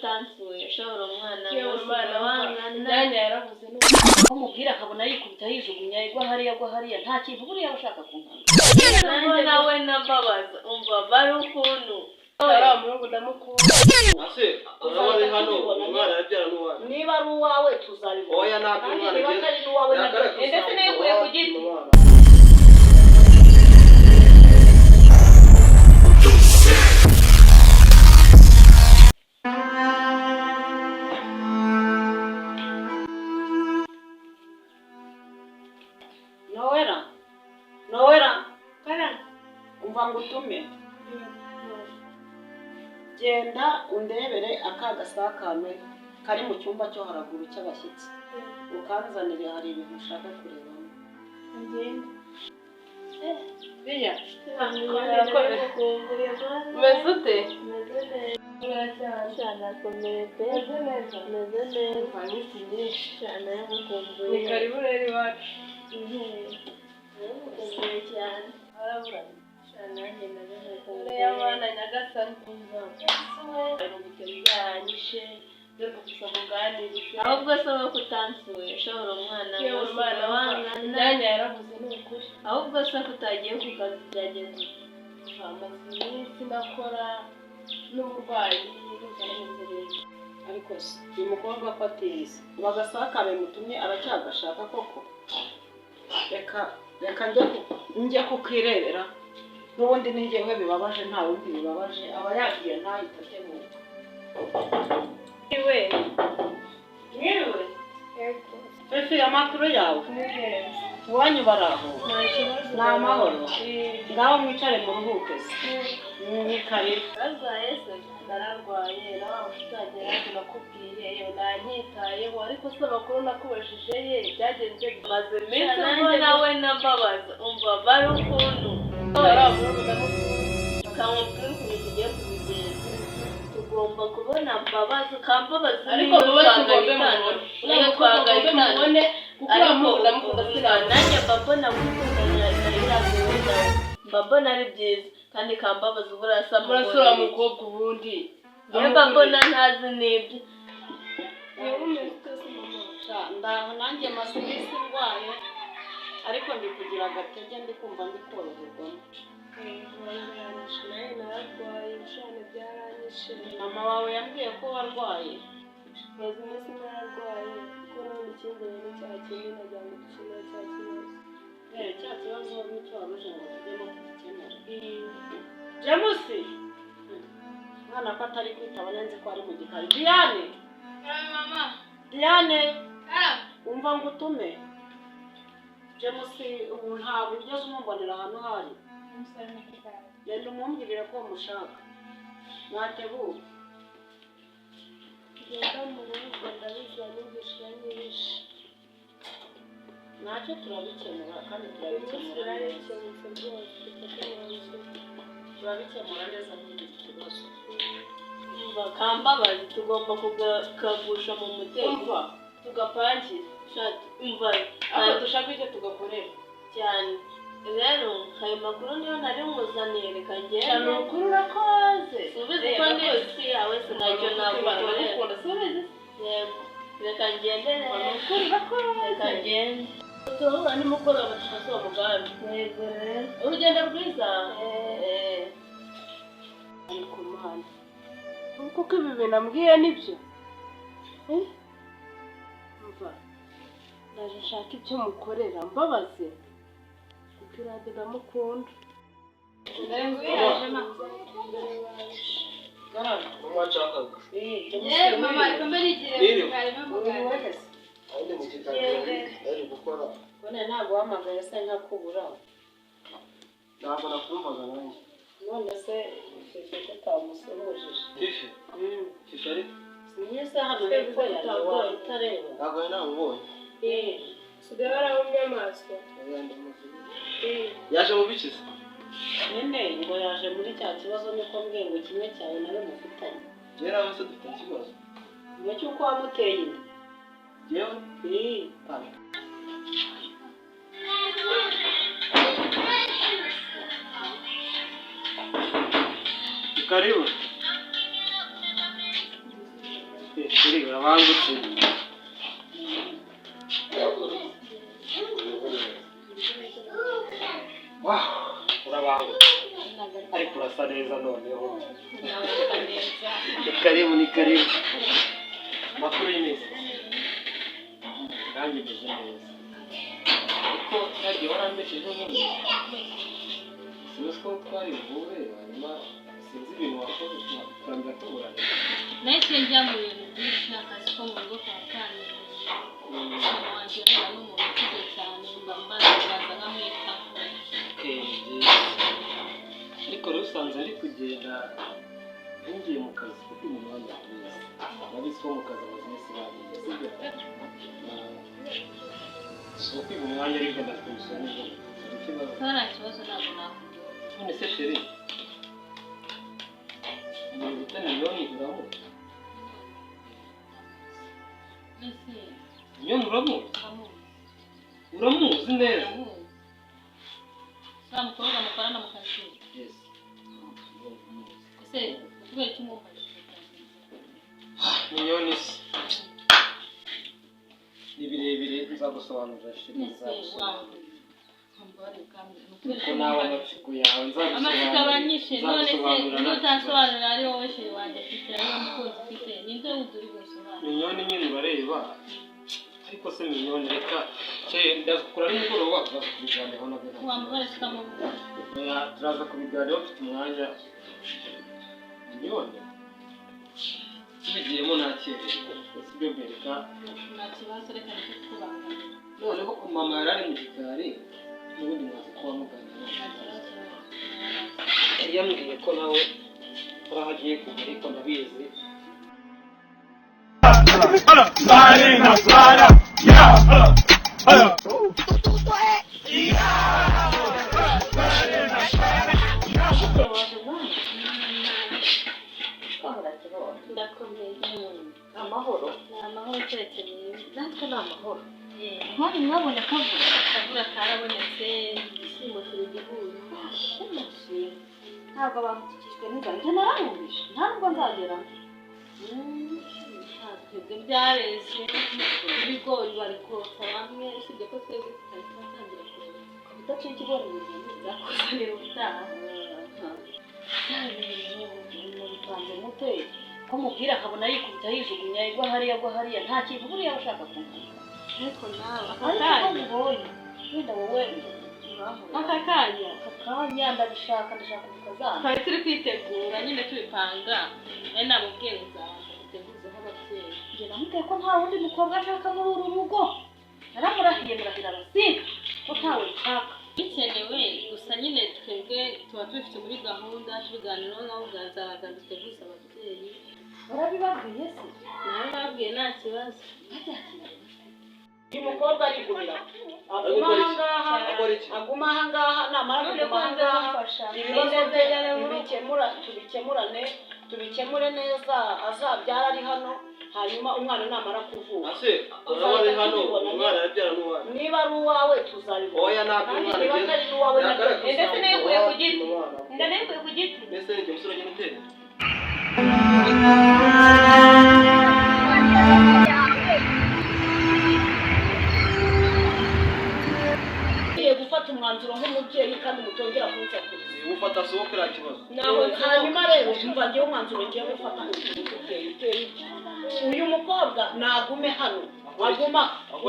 utansuye ushobora umwana nanjye yaravuze no mubwira akabona yikubita yijugunya igwa hariya nta kintu buriya ushaka kunkanga nanjye nawe nababaza umva bari ukuntu aramurongo ndamukunda ase urabona hano umwana yabyara n'uwawe niba ari uwawe tuzabibona oya ntabwo umwana niba atari n'uwawe ndetse nikuye ku giti Noera karanga umva ngo utume genda undebere aka gasakame kari mu cyumba cyo haraguru cy'abashyitsi ukanzanire hari ibintu ushaka kurebamo ngende biya meze ute cyane akomeye pe meze neza cyane yamukumbuye ni karibu rero iwacu yamukumbuye cyane araburanye cyane nanjye namukumbuye uriya mwana nyagasani byanyishe byo gusa muganiriza ahubwo se wowe kutansuye ushobora umwana nanjye yaravuze ni ukuri ahubwo se kutagiye ku kazi byageze amaze iminsi nakora n'uburwayi n'inzara ariko se uyu mukobwa ko atize ubu agasakame mutumye aracyagashaka koko reka njye kukirebera n'ubundi ni njyewe bibabaje nta wundi bibabaje aba yagiye ntahita atemuka iwe mwiriwe fefe amakuru yawe iwanyu baraho ni amahoro ngaho mwicare muruhuke se ni karibu barwaye se nararwaye nawe utagera nakubwiye yo nanyitayeho ariko se amakuru nakubajije ye byagenze maze iminsi ngo nawe nambabaza umva bari ukuntu kamubwira ukuntu tugiye kubigenza tugomba kubona mbabazi ukambabaza ariko mubaze twagahitana ariko nanjye mbabona gukundana mbabona ari byiza kandi kambabaza ubura asa murasura mukobwa ubundi yewe mbabona ntazi n'ibyo ndaho nanjye maze iminsi ndwaye ariko ndi kugira agatege ndi kumva ndi koroherwamo nawe nararwaye ibishane byaranyishe mama wawe yambwiye ko warwaye maze iminsi nararwaye kuko none ikindi rero cya kindi nagira ngo dukemure cya kibazo cya kibazo nicyo waruje ngo tugemo tugikemure jamusi mwana ko atari kwitaba nzi ko ari mu gikari Diane mama Diane umva ngo utume jamusi ubu ntabwo ugeze umumbonera ahantu hari genda umumbwirire ko umushaka mwatebuka genda mu rugo ndabizi wanyumvishije nyinshi ntacyo turabikemura kandi turabikemura neza turabikemura neza nk'iki kibazo bakambabazi tugomba kugagusha mu mutekwa tugapangira umva aho dushaka icyo tugakorera cyane rero ayo makuru niyo nari muzaniye reka ngende cyane ukuri urakoze subize ko ndi isi yawe sinacyo nagukorera subize yego reka ngende ukuri urakoze reka ngende tuhura nimugoroba tukazuba mugambi yego rero urugendo rwiza ari ku muhanda kuko ibi bintu ambwiye nibyo mva ndaje nshaka ibyo mukorera mbabaze kuko irade ndamukunda mama reka mbere none ntabwo wahamagaye se nkakubura ntabwo nakumvaga nanjye none se fifi ko utamusuhujije fifi ari niyo se hano hepfo yawe utareba ntabwo yari namubonye sigaye warabumye amaso yaje mu bikizi nyine ngo yaje muri cya kibazo niko mbwiye ngo kimwe cyawe nawe mufitanye njyewe nawe se dufite ikibazo nyuma cy'uko wamuteye inda njyewe karibu sheri urabangutse. Wow, urabangutse. Ariko urasa neza noneho. Ni karibu, ni karibu. Makuru y'imisi. Nanjye meze neza. Ariko nagiye warambesheje nyine. Sinzi ko twari buhure, hanyuma sinzi ibintu wakoze turangira tuburana. Nahise njya mu bintu byinshi akazi ko mu rugo kwa kane. Mama wanjye yari n'umuntu ukuze cyane mbaza nkamwitaho. Ariko rero usanze ndi kugenda ngiye mu kazi kuko mu mwanya mwiza. Nabizi ko mu kazi abazinesi babizi sibyo? So kwiga umwanya ariko ndakumusaba neza. Nta kibazo ntabwo nakubwira. None se sheri ni bitana miliyoni uramu? Ese Miliyoni uramu? Uramuzi neza? Sa mukobwa mukorana mu kazi. Yes. Ese kubera iki mufashe? Miliyoni se ni birebire nzagusobanurira sheri nzagusobanurira. Ko nawe amatsiko yawe amatsiko abanyishe none se ntutasobanurira ari wowe sheri wanjye afite ariyo mukunzi ufite ninde wundi uri gusobanura? Miliyoni nyine urareba ariko se miliyoni reka ndakura nimugoroba turaza kubiganiraho nabyo wamubare sikamuvuga turaza kubiganiraho mfite umwanya. Miliyoni tubigiyemo ntakererwa sibyo mbereka nta kibazo reka nicyo twubaka noneho mama yari ari mu gikari n'ubundi mwaza kuba muganira yambwiye ko nawe urahagiye kugera ariko ndabizi. amahoro ni amahoro keretse natwe ni amahoro ntwari mwabona akavura karabonetse igishyimbo kiri gihuye ntabwo bamutikijwe n'inzara njye narahumije ntabwo nzagera twebwe byareze ibigori bari kotsa bamwe usibye ko twebwe tutari twatangira kureba udaciye ikigori mu gihe bizakuzanira ubutaha mubipanze mute ko mubwira akabona yikubita yijugunya igwa hariya nta kintu buriya ushaka kumenya ariko nawe akakanya ubonye wenda wowe akakanya ndabishaka kubikazana twari turi kwitegura nyine tubipanga ari namubwiye ngo nzabanza guteguzaho ababyeyi njye namubwiye ko nta wundi mukobwa ashaka muri uru rugo naramurahiye murahira abasinga ko ntawe nshaka bikenewe gusa nyine twebwe tuba tubifite muri gahunda tubiganiraho nawe ubwanzaga duteguza ababyeyi barabibabwiye se nawe babwiye nta kibazo uyu mukobwa arigumira aguma ahangaha namara kuguma ahangaha ibibazo tubikemure neza azabyara ari hano hanyuma umwana namara kuvuka uraba ari hano umwana yabyara n'uwawe niba ari uwawe tuzabibona oya ntabwo umwana niba atari n'uwawe ndetse nayikuye ku giti mbese ni umusore ugenda utera gufata umwanzuro nk'umubyeyi kandi mutongera kunsakuriza ufata sohoke nta kibazo hanyuma rero umva ngewe umwanzuro ngiye gufata uyu mukobwa nagume hano aguma ntabwo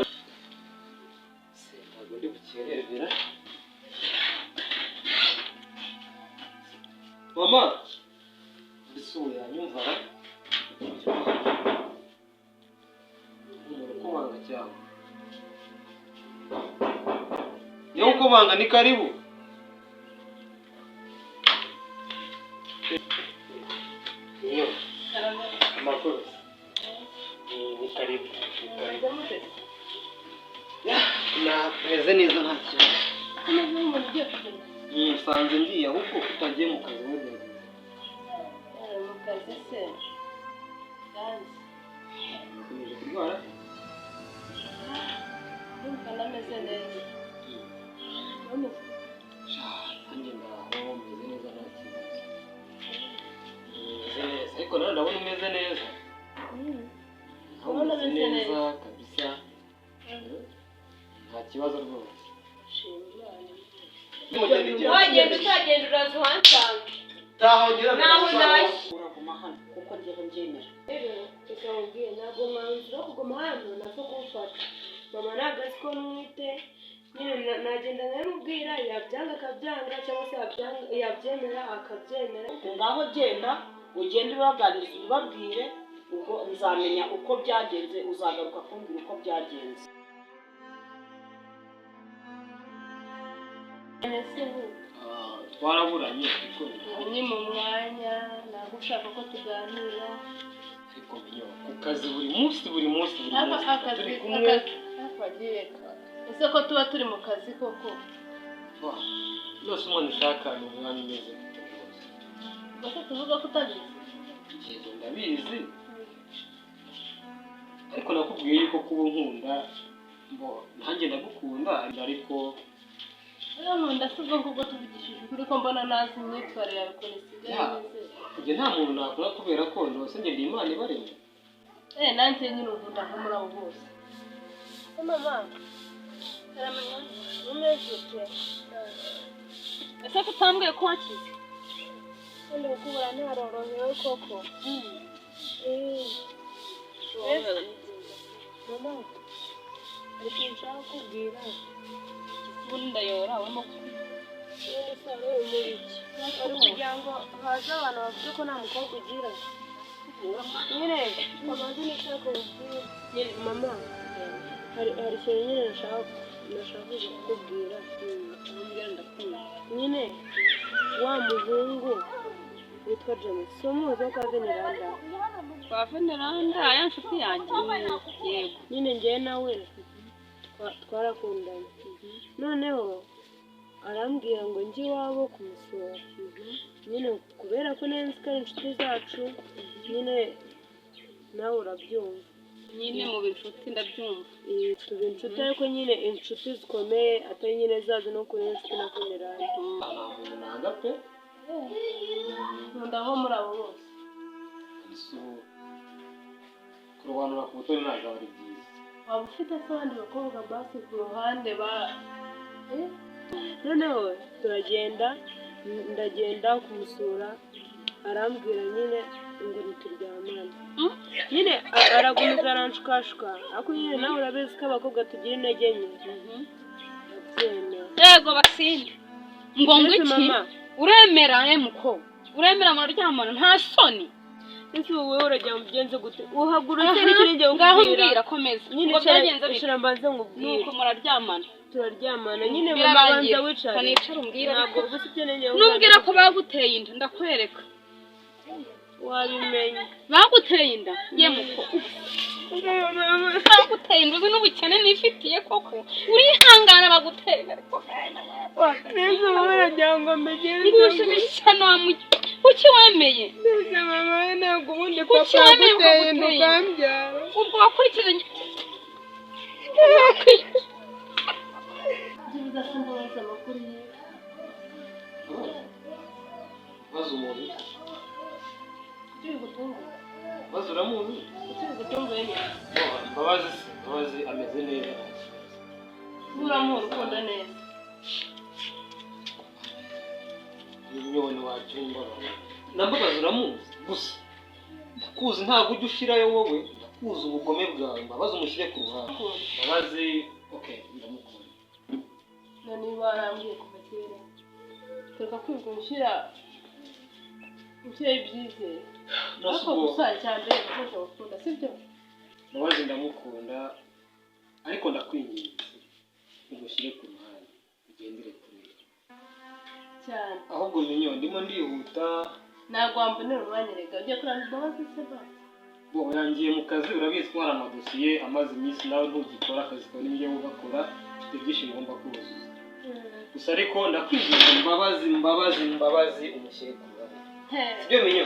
ndi bukererera mama isuwe yanyumva kumanga cyane yo kubanga ni karibu niyo amakuru ni karibu meze neza nta kibazo nsanze ngiye ahubwo utagiye mu kazi wenda mu kazi se gazi ukomeje kurwara ndumva nameze neza nanjye ndaho meze neza nta kibazo meze neza ariko nawe ndabona umeze neza kibazo rwose. wagenda utagenda uraza uhansanga Tahongera naho naje uraguma hano kuko ngiye mbyemera. rero reka mubwire ntabwo mwanzuro wo kuguma hano nako kumfata mama ntabwo azi ko nwite nyine nagenda nkamubwira yabyanga akabyanga cyangwa se yabyemera akabyemera. Ngaho genda ugende ubaganiriza ubabwire ubwo nzamenya uko byagenze uzagaruka kumbwira uko byagenze. Twaraburanye ni mu mwanya ntabwo ushaka ko tuganira ariko minyo ku kazi buri munsi akazi ese ko tuba turi mu kazi koko rwose umuntu ushaka ni umwanya umeze rwose. gusa tuvuga ko utabizi Yego ndabizi ariko nakubwiye yuko kuba unkunda nanjye ndagukunda ariko nkunda si ubwo ngubwo tuvugishije ukuri ko mbona nazi imyitwarire yawe ukuntu isigaye imeze. njye nta muntu nakora kubera ko ndose njye ndi Imana ibaremye. nanjye nyine unkunda nko muri abo bose. Mama uramenya umejute ese ko utambwiye ko wakize kandi gukubura ntarorohewe koko. Mama ariko nshaka kubwira ubundi ndayobora urimo kubwira saro umuriki ari kugira ngo haze abantu bavuge ko nta mukobwa ugira nyine amaze nishaka kubwira mama hari ikintu nyine nashaka kukubwira ndakunda nyine wa muhungu witwa James so muzi ko Veneranda kwa Veneranda ya nshuti yanjye yego nyine njye nawe twarakundanye noneho arambwira ngo njye iwabo kumusura nyine kubera ko nzi ko ari inshuti zacu nyine nawe urabyumva nyine mu binshuti ndabyumva tuba inshuti ariko nyine inshuti zikomeye atari nyine zazo no kuri inshuti na Veneranda nanga pe nkunda nko muri abo bose kurobanura ku butoni ntabwo ari byiza. waba ufite se abandi bakobwa basi ku ruhande noneho turagenda ndagenda kumusura arambwira nyine ngo ntituryamane nyine aragumiza aranshukashuka ariko nyine nawe urabizi ko abakobwa tugira intege nke yego basinde ngo iki uremera mukobwa uremera muraryamana nta soni ese wowe urajya mu byenze gute uhagurutse n'ikindi gihe ngaho mbwira komeza ngo byagenze bishira mbanze ngubwire nuko muraryamana turaryamana nyine mama banza wicare kanicara umbwira ntabwo gusa ibyo nenge numbwira ko baguteye inda ndakwereka wabimenye baguteye inda ye muko baguteye inda uzi n'ubukene nifitiye koko urihangana baguteye ariko neza wowe urajya ngo mbigire ngushimishyano kuki wemeye neza mama ntabwo ubundi papa yaguteye inda ukambyara ubwo wakurikiranye udasimbuza amakuru ye maze umuntu kuki bigutunguye maze uramuzi kuki bigutunguye nyine Mbabazi ameze neza uramuha urukundo neza nyone wacyumva Mbabazi uramuzi gusa ndakuzi ntabwo ujya ushirayo wowe ndakuzi ubugome bwawe Mbabazi umushyire ku ruhande Mbabazi okay ndamukunda niba arambwiye kuva kera reka kwiga ushyira ibyizere ariko gusa icyambere gukoresha gukunda sibyo Mbabazi ndamukunda ariko ndakwinginze umushyire ku ruhande ugendere kure cyane ahubwo minyo ndimo ndihuta ntabwo wambonera umwanya rega ugiye kuranga Mbabazi se ba yangiye mu kazi urabizi ko hari amadosiye amaze iminsi nawe ntugikora akazi kawe n'ibyo ugakora ufite byinshi ngomba kuzuza gusa ariko ndakwinginze Mbabazi umushyire ku ruhande sibyo minyo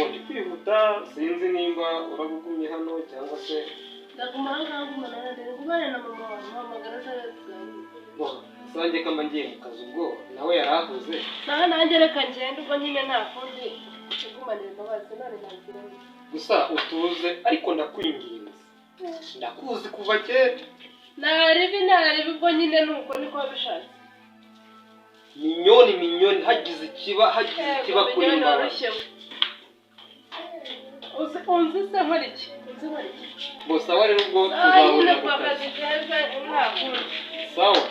ndi kwihuta sinzi nimba uragugumye hano cyangwa se ndaguma ahangaha ngumana ndende ngumane na mama wawe muhamagara tuganira sanjye kamba ngiye mu kazi ubwo nawe yarahuze naho nanjye reka ngende ubwo nyine nta kundi ngumanira Mbabazi none ntabwo gusa utuze ariko ndakwinginze ndakuzi kuva kera naribi ubwo nyine nuko niko wabishatse. minyoni hagize ikiba kuri imbabazi. Unzi se nkora iki? Gusa wari ubwo tuzabona ku kazi. Sawa.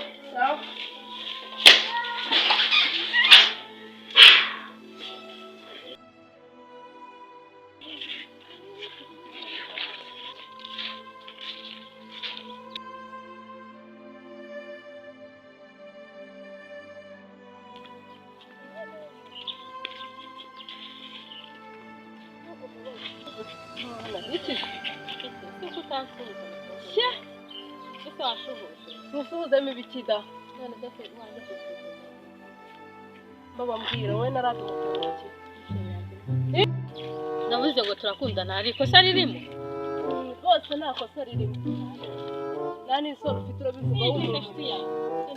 Musuzemo ibikida. Baba mbwira wowe naradumukiye. Ndavuze ngo turakundana ariko ikosa ririmo. Rwose nta kosa ririmo. Nani isoro ufite urabivuga w'umuntu yawe.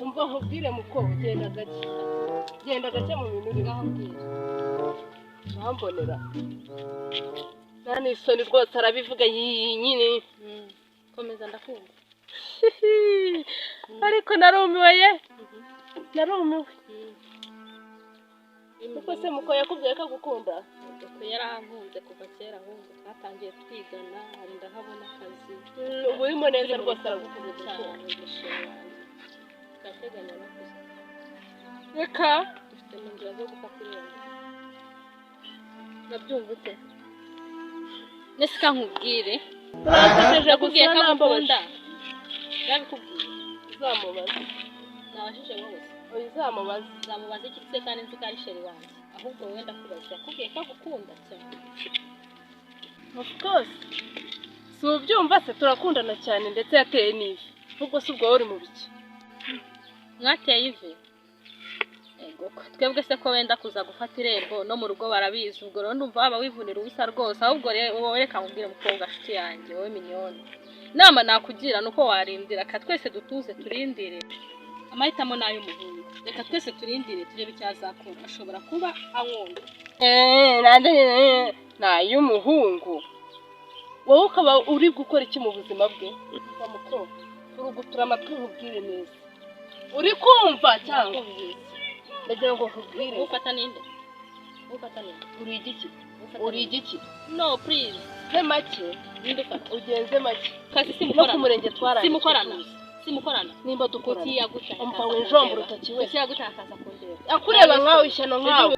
Umva nkubwire muko genda gake mu bintu uri gahambira. Bambonera. Nani isoni rwose arabivuga nyine. Komeza ndakumva. Ariko narumiwe ye. Narumiwe. Kuko se muko yakubwiye ko agukunda. Kuko yarankunze kuva kera ahubwo twatangiye twigana hari ndahabona akazi. Ubu urimo neza rwose aragukunda cyane. Twateganya no kuza. Reka Dufite mu nzira zo gufata irembo. Nabyumva ute? Nesika nkubwire. Nakubwiye ko agukunda. Yabikubwiye. Uzamubaza. Nabashije wowe. Uzamubaza. Nzamubaza iki se kandi nzi ko ari sheri wanjye. Ahubwo wowe ndakubaza yakubwiye ko agukunda cyane. Of course. Si ubyumva se turakundana cyane ndetse yateye n'ivi. Ubwo si ubwo uri mu biki. Mwateye ivi. Ego twebwe se ko wenda kuza gufata irembo no mu rugo barabizi ubwo rero ndumva waba wivunira ubusa rwose ahubwo wowe reka nkubwire mukobwa nshuti yanjye wowe minyoni. Nama nakugira nuko warindira ka twese dutuze turindire. Amahitamo nayo umuhungu. Reka twese turindire turebe icyazakora. Ashobora kuba ankunda. Nande nayo umuhungu. Wowe ukaba uri gukora iki mu buzima bwe? Bamuko. Urugutura amatwi nkubwire neza. Uri kumva cyangwa ndagira ngo nkubwire. Ufata ninde? Uri igiki? No please. He make. Ndufata. Ugenze make. Kasi No simukorana. ku murenge twaranye. Simukorana. Nimba dukorana. Kuki yaguta. Umva we njombo rutakiwe. Kuki yaguta akaza kundeba. Akureba nkawe ishyano nkawe.